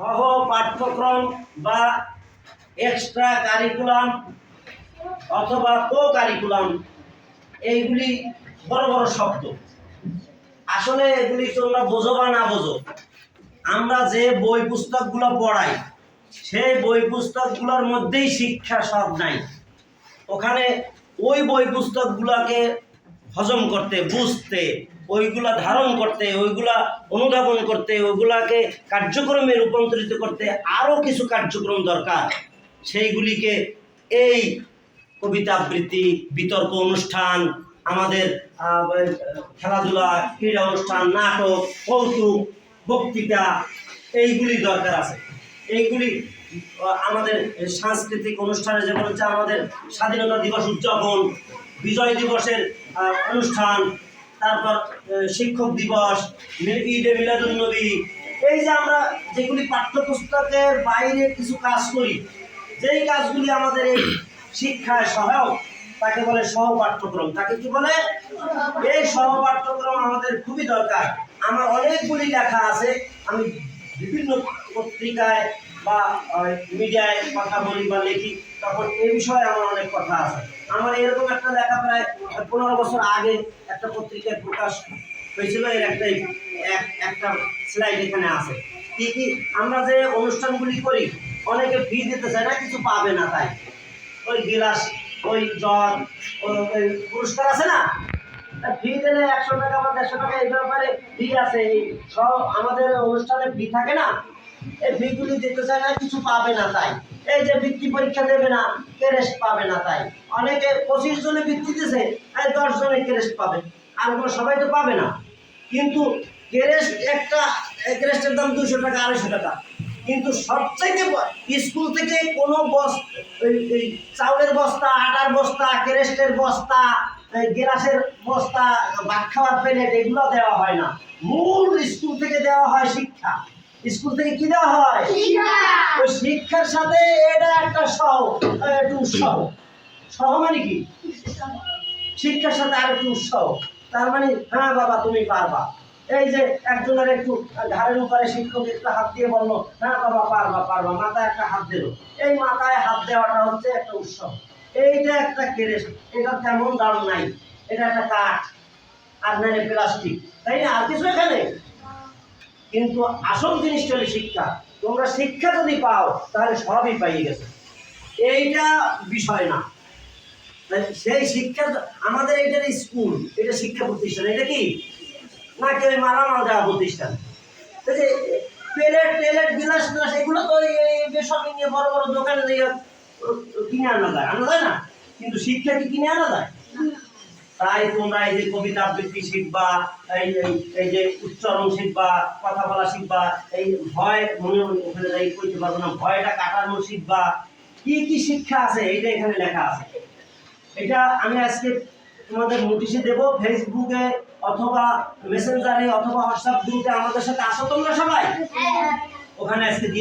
সহ পাঠ্যক্রম বা এক্সট্রা কারিকুলাম অথবা কো কারিকুলাম, এইগুলি বড় বড় শব্দ। আসলে এগুলি তোমরা বোঝো বা না বোঝো, আমরা যে বই পুস্তকগুলো পড়াই সেই বই পুস্তকগুলোর মধ্যেই শিক্ষা সব নাই। ওখানে ওই বই পুস্তকগুলোকে হজম করতে, বুঝতে, ওইগুলা ধারণ করতে, ওইগুলা অনুধাবন করতে, ওইগুলাকে কার্যক্রমে রূপান্তরিত করতে আরও কিছু কার্যক্রম দরকার। সেইগুলিকে এই কবিতা আবৃত্তি, বিতর্ক অনুষ্ঠান, আমাদের খেলাধুলা, ক্রীড়া অনুষ্ঠান, নাটক, কৌতুক, বক্তৃতা, এইগুলি দরকার আছে। এইগুলি আমাদের সাংস্কৃতিক অনুষ্ঠানে, যেমন হচ্ছে আমাদের স্বাধীনতা দিবস উদযাপন, বিজয় দিবসের অনুষ্ঠান, তারপর শিক্ষক দিবস, ঈদে মিলাদুন্নবী, এই যে আমরা যেগুলি পাঠ্যপুস্তকের বাইরে কিছু কাজ করি, যেই কাজগুলি আমাদের এই শিক্ষায় সহায়ক, তাকে বলে সহপাঠ্যক্রম। তাকে কি বলে? এই সহপাঠ্যক্রম আমাদের খুবই দরকার। আমার অনেকগুলি লেখা আছে, আমি বিভিন্ন পত্রিকায় বা মিডিয়ায় কথা বলি বা লিখি, তখন এ বিষয়ে আমার অনেক কথা আছে। আমার এরকম একটা লেখা প্রায় 15 বছর আগে একটা পত্রিকায় প্রকাশ হয়েছিল। এর একটা স্লাইড এখানে আছে। কি কি আমরা যে অনুষ্ঠানগুলি করি, অনেকে ফি দিতে চায় না, কিছু পাবে না, তাই ওই গিলাস, ওই জগ, ওই পুরস্কার আছে না, ফি দিলে 100 টাকা বা 150 টাকা, এই ব্যাপারে ফি আছে। এই সব আমাদের অনুষ্ঠানে ফি থাকে না, এই ফিগুলি দিতে চায় না, কিছু পাবে না, তাই এই যে বৃত্তি পরীক্ষা দেবে না, ক্রেস্ট পাবে না, তাই অনেকে 25 জনে বৃত্তি দিয়েছে, 10 জনে ক্রেস্ট পাবে, আর কোনো সবাই তো পাবে না। কিন্তু ক্রেস্টের দাম 200 টাকা, 250 টাকা। কিন্তু সবচাইতে স্কুল থেকে কোনো এই চাউলের বস্তা, আটার বস্তা, ক্রেস্টের বস্তা, গ্লাসের বস্তা, ভাত খাওয়ার প্লেট, এগুলো দেওয়া হয় না। মূল স্কুল থেকে দেওয়া হয় শিক্ষা। স্কুল থেকে কি দেওয়া হয়? ওই শিক্ষার সাথে এটা একটা একটু উৎসাহ। সহ মানে কি? শিক্ষার সাথে আর একটু উৎসাহ। তার মানে হ্যাঁ বাবা তুমি পারবা। এই যে একজনের একটু ঘাড়ের উপরে শিক্ষক একটা হাত দিয়ে বললো, হ্যাঁ বাবা পারবা পারবা, মাথায় একটা হাত দিল। এই মাথায় হাত দেওয়াটা হচ্ছে একটা উৎসব। এইটা একটা ক্রেস্ট, এটা তেমন দাম নাই, এটা একটা কাঠ আর নাইলে প্লাস্টিক, তাই না? আর কিছু এখানে। কিন্তু আসল জিনিসটা হলো শিক্ষা। তোমরা শিক্ষা যদি পাও তাহলে সবই পাইয়ে গেছে, এইটা বিষয় না। সেই শিক্ষা আমাদের, এইটার স্কুল, এটা শিক্ষা প্রতিষ্ঠান। এটা কি না কেউ মালামাল দেওয়া প্রতিষ্ঠান? প্লেট গিলাস টিলাস এগুলো তো শপিং এ বড় বড় দোকানে কিনে আনা যায় না? কিন্তু শিক্ষা কি কিনে আনা যায়? তাই তোমরা এই যে কবিতা আবৃত্তি শিখবা, এই যে উচ্চারণ শিখবা, কথা বলা শিখবা, এই ভয় মনে ওখানে যাই করতে পারবো না, ভয়টা কাটানো শিখবা। কি কি শিক্ষা আছে এইটা এখানে লেখা আছে। এটা আমি আজকে তোমাদের নোটিশে দেব, ফেসবুকে অথবা মেসেঞ্জারে অথবা হোয়াটসঅ্যাপ গ্রুপে আমাদের সাথে আসো তোমরা সবাই, ওখানে আজকে দিয়ে